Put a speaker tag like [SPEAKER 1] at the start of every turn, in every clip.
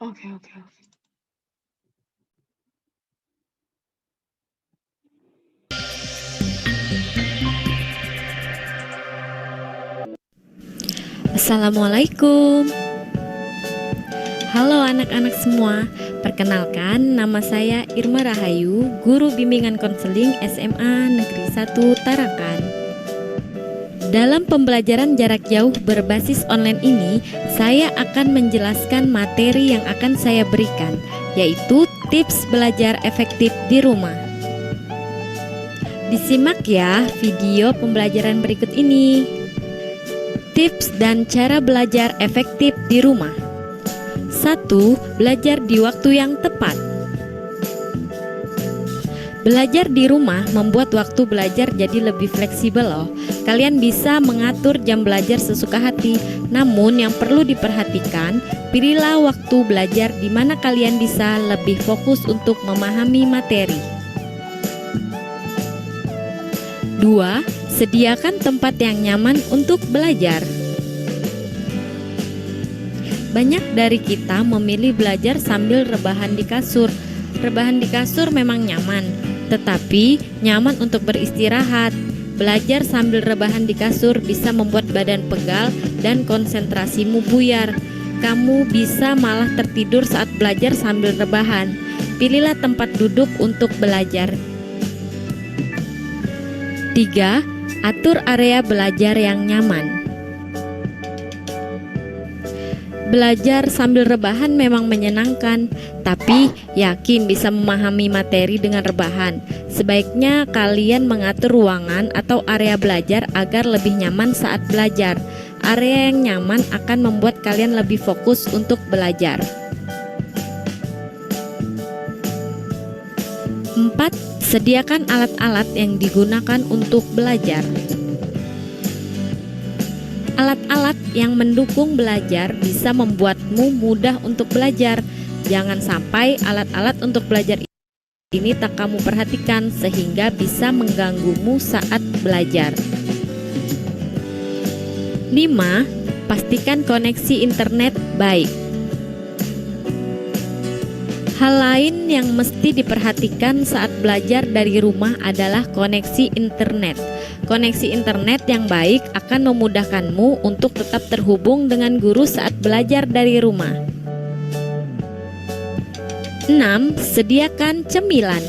[SPEAKER 1] Oke oke oke.
[SPEAKER 2] Assalamualaikum. Halo anak-anak semua. Perkenalkan, nama saya Irma Rahayu, guru bimbingan konseling SMA Negeri 1 Tarakan. Dalam pembelajaran jarak jauh berbasis online ini, saya akan menjelaskan materi yang akan saya berikan, yaitu tips belajar efektif di rumah. Disimak ya video pembelajaran berikut ini. Tips dan cara belajar efektif di rumah. 1. Belajar di waktu yang tepat. Belajar di rumah membuat waktu belajar jadi lebih fleksibel loh. Kalian bisa mengatur jam belajar sesuka hati. Namun yang perlu diperhatikan, pilihlah waktu belajar di mana kalian bisa lebih fokus untuk memahami materi. 2. Sediakan tempat yang nyaman untuk belajar. Banyak dari kita memilih belajar sambil rebahan di kasur. Rebahan di kasur memang nyaman, tetapi nyaman untuk beristirahat. Belajar sambil rebahan di kasur bisa membuat badan pegal dan konsentrasimu buyar. Kamu bisa malah tertidur saat belajar sambil rebahan. Pilihlah tempat duduk untuk belajar. 3. Atur area belajar yang nyaman. Belajar sambil rebahan memang menyenangkan, tapi yakin bisa memahami materi dengan rebahan. Sebaiknya kalian mengatur ruangan atau area belajar agar lebih nyaman saat belajar. Area yang nyaman akan membuat kalian lebih fokus untuk belajar. 4. Sediakan alat-alat yang digunakan untuk belajar. Alat-alat yang mendukung belajar bisa membuatmu mudah untuk belajar. Jangan sampai alat-alat untuk belajar ini tak kamu perhatikan sehingga bisa mengganggumu saat belajar. 5. Pastikan koneksi internet baik. Hal lain yang mesti diperhatikan saat belajar dari rumah adalah koneksi internet. Koneksi internet yang baik akan memudahkanmu untuk tetap terhubung dengan guru saat belajar dari rumah. 6. Sediakan cemilan.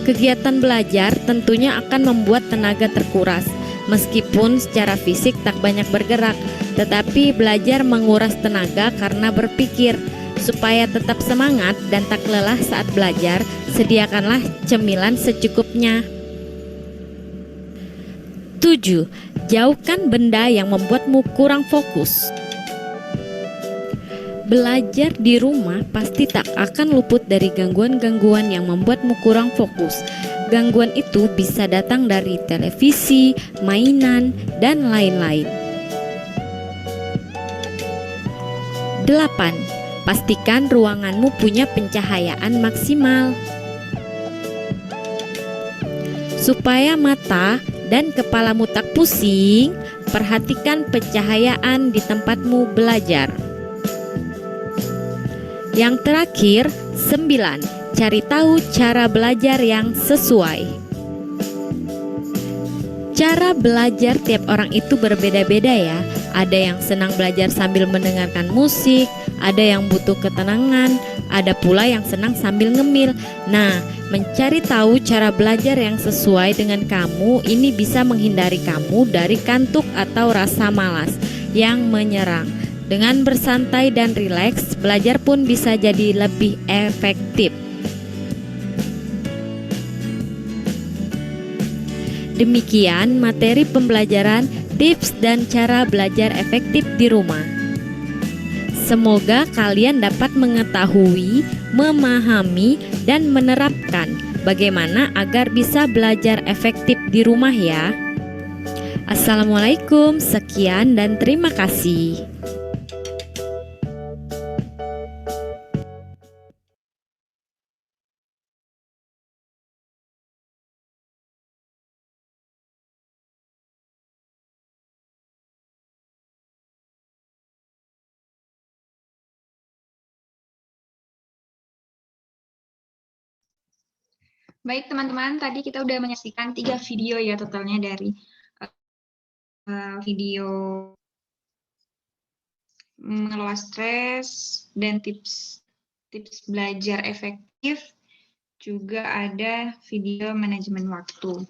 [SPEAKER 2] Kegiatan belajar tentunya akan membuat tenaga terkuras. Meskipun secara fisik tak banyak bergerak, tetapi belajar menguras tenaga karena berpikir. Supaya tetap semangat dan tak lelah saat belajar, sediakanlah cemilan secukupnya. 7. Jauhkan benda yang membuatmu kurang fokus. Belajar di rumah pasti tak akan luput dari gangguan-gangguan yang membuatmu kurang fokus. Gangguan itu bisa datang dari televisi, mainan, dan lain-lain. 8. Pastikan ruanganmu punya pencahayaan maksimal. Supaya mata dan kepalamu tak pusing, perhatikan pencahayaan di tempatmu belajar. Yang terakhir, 9. Cari tahu cara belajar yang sesuai. Cara belajar tiap orang itu berbeda-beda ya. Ada yang senang belajar sambil mendengarkan musik, ada yang butuh ketenangan, ada pula yang senang sambil ngemil. Nah, mencari tahu cara belajar yang sesuai dengan kamu ini bisa menghindari kamu dari kantuk atau rasa malas yang menyerang. Dengan bersantai dan rileks, belajar pun bisa jadi lebih efektif. Demikian materi pembelajaran, tips dan cara belajar efektif di rumah. Semoga kalian dapat mengetahui, memahami, dan menerapkan bagaimana agar bisa belajar efektif di rumah ya. Assalamualaikum, sekian dan terima kasih.
[SPEAKER 1] Baik teman-teman, tadi kita udah menyaksikan 3 video ya totalnya dari video mengelola stres dan tips belajar efektif, juga ada video manajemen waktu.